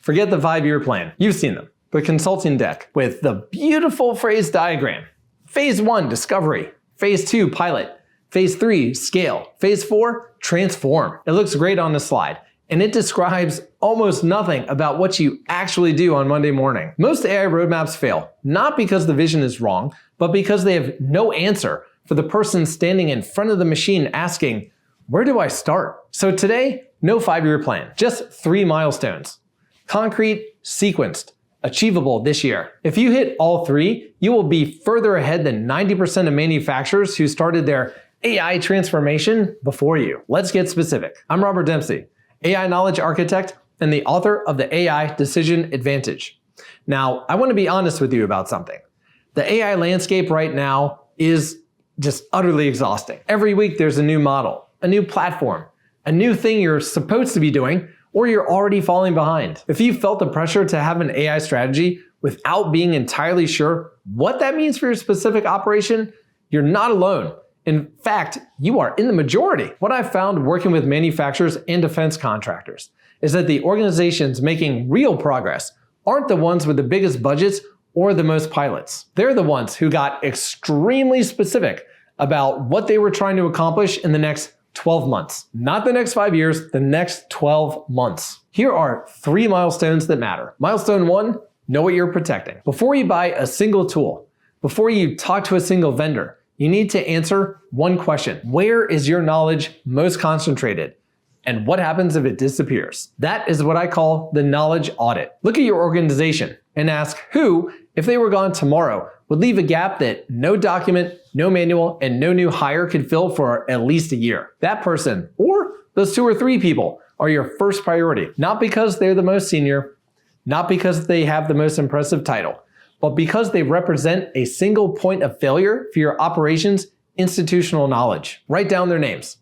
Forget the 5-year plan. You've seen them. The consulting deck with the beautiful phrase diagram. Phase 1, discovery. Phase 2, pilot. Phase 3, scale. Phase 4, transform. It looks great on the slide, and it describes almost nothing about what you actually do on Monday morning. Most AI roadmaps fail, not because the vision is wrong, but because they have no answer for the person standing in front of the machine asking, where do I start? So today, no 5-year plan, just 3 milestones. Concrete, sequenced, achievable this year. If you hit all 3, you will be further ahead than 90% of manufacturers who started their AI transformation before you. Let's get specific. I'm Robert Dempsey, AI Knowledge Architect and the author of the AI Decision Advantage. Now, I want to be honest with you about something. The AI landscape right now is just utterly exhausting. Every week there's a new model, a new platform, a new thing you're supposed to be doing, or you're already falling behind. If you felt the pressure to have an AI strategy without being entirely sure what that means for your specific operation, you're not alone. In fact, you are in the majority. What I've found working with manufacturers and defense contractors is that the organizations making real progress aren't the ones with the biggest budgets or the most pilots. They're the ones who got extremely specific about what they were trying to accomplish in the next 12 months. Not the next 5 years, the next 12 months. Here are 3 milestones that matter. Milestone 1, know what you're protecting. Before you buy a single tool, before you talk to a single vendor, you need to answer one question. Where is your knowledge most concentrated? And what happens if it disappears? That is what I call the knowledge audit. Look at your organization and ask who, if they were gone tomorrow, would leave a gap that no document, no manual, and no new hire could fill for at least a year. That person, or those 2 or 3 people, are your first priority. Not because they're the most senior, not because they have the most impressive title, but because they represent a single point of failure for your operations' institutional knowledge. Write down their names.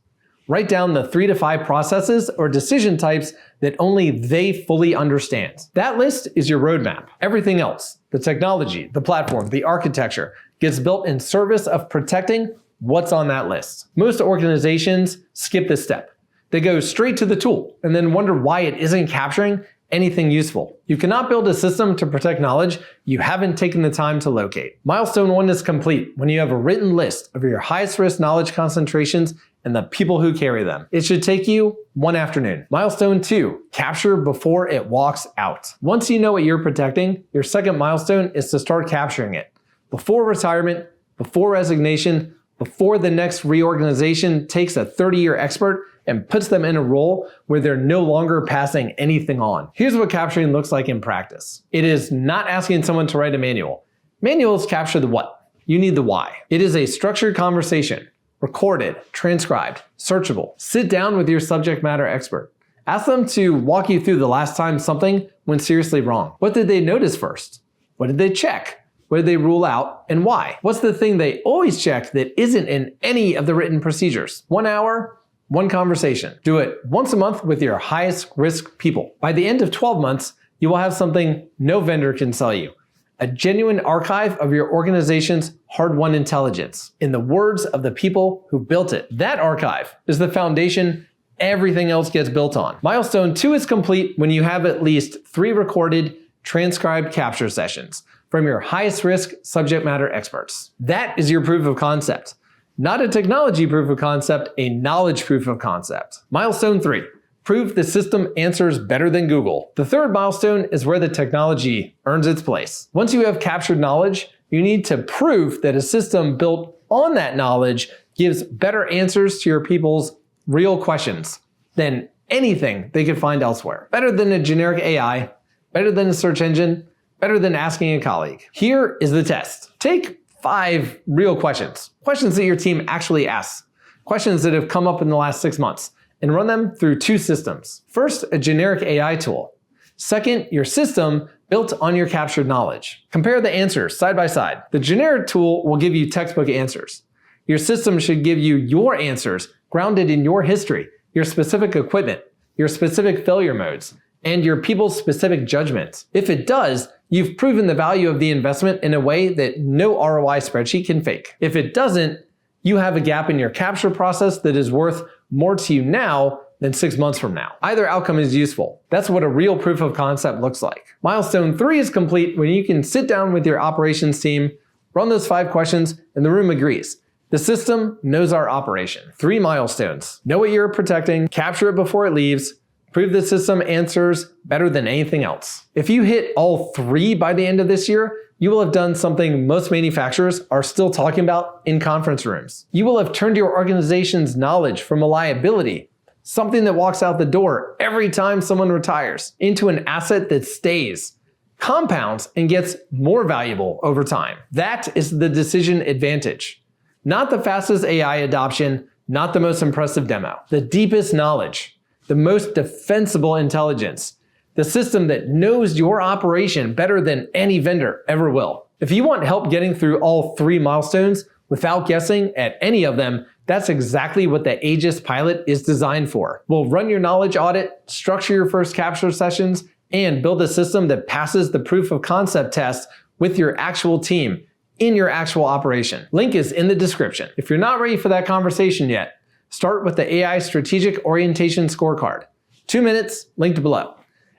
Write down the 3 to 5 processes or decision types that only they fully understand. That list is your roadmap. Everything else, the technology, the platform, the architecture, gets built in service of protecting what's on that list. Most organizations skip this step. They go straight to the tool and then wonder why it isn't capturing anything useful. You cannot build a system to protect knowledge you haven't taken the time to locate. Milestone 1 is complete when you have a written list of your highest risk knowledge concentrations and the people who carry them. It should take you 1 afternoon. Milestone 2, capture before it walks out. Once you know what you're protecting, your second milestone is to start capturing it. Before retirement, before resignation, before the next reorganization takes a 30-year expert and puts them in a role where they're no longer passing anything on. Here's what capturing looks like in practice. It is not asking someone to write a manual. Manuals capture the what. You need the why. It is a structured conversation, recorded, transcribed, searchable. Sit down with your subject matter expert. Ask them to walk you through the last time something went seriously wrong. What did they notice first? What did they check? What did they rule out and why? What's the thing they always check that isn't in any of the written procedures? 1 hour, 1 conversation. Do it once a month with your highest risk people. By the end of 12 months, you will have something no vendor can sell you. A genuine archive of your organization's hard-won intelligence, in the words of the people who built it. That archive is the foundation everything else gets built on. Milestone 2 is complete when you have at least 3 recorded, transcribed capture sessions from your highest risk subject matter experts. That is your proof of concept. Not a technology proof of concept, a knowledge proof of concept. Milestone 3, prove the system answers better than Google. The third milestone is where the technology earns its place. Once you have captured knowledge, you need to prove that a system built on that knowledge gives better answers to your people's real questions than anything they could find elsewhere. Better than a generic AI, better than a search engine, better than asking a colleague. Here is the test. Take 5 real questions. Questions that your team actually asks. Questions that have come up in the last 6 months. And run them through 2 systems. First, a generic AI tool. Second, your system built on your captured knowledge. Compare the answers side by side. The generic tool will give you textbook answers. Your system should give you your answers grounded in your history, your specific equipment, your specific failure modes, and your people's specific judgments. If it does, you've proven the value of the investment in a way that no ROI spreadsheet can fake. If it doesn't, you have a gap in your capture process that is worth more to you now than 6 months from now. Either outcome is useful. That's what a real proof of concept looks like. Milestone 3 is complete when you can sit down with your operations team, run those 5 questions, and the room agrees. The system knows our operation. 3 milestones. Know what you're protecting, capture it before it leaves, prove the system answers better than anything else. If you hit all 3 by the end of this year, you will have done something most manufacturers are still talking about in conference rooms. You will have turned your organization's knowledge from a liability, something that walks out the door every time someone retires, into an asset that stays, compounds, and gets more valuable over time. That is the decision advantage. Not the fastest AI adoption, not the most impressive demo. The deepest knowledge, the most defensible intelligence, the system that knows your operation better than any vendor ever will. If you want help getting through all 3 milestones without guessing at any of them, that's exactly what the Aegis pilot is designed for. We'll run your knowledge audit, structure your first capture sessions, and build a system that passes the proof of concept test with your actual team in your actual operation. Link is in the description. If you're not ready for that conversation yet, start with the AI Strategic Orientation Scorecard. 2 minutes, linked below.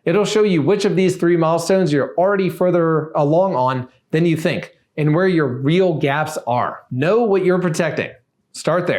It'll show you which of these 3 milestones you're already further along on than you think, and where your real gaps are. Know what you're protecting. Start there.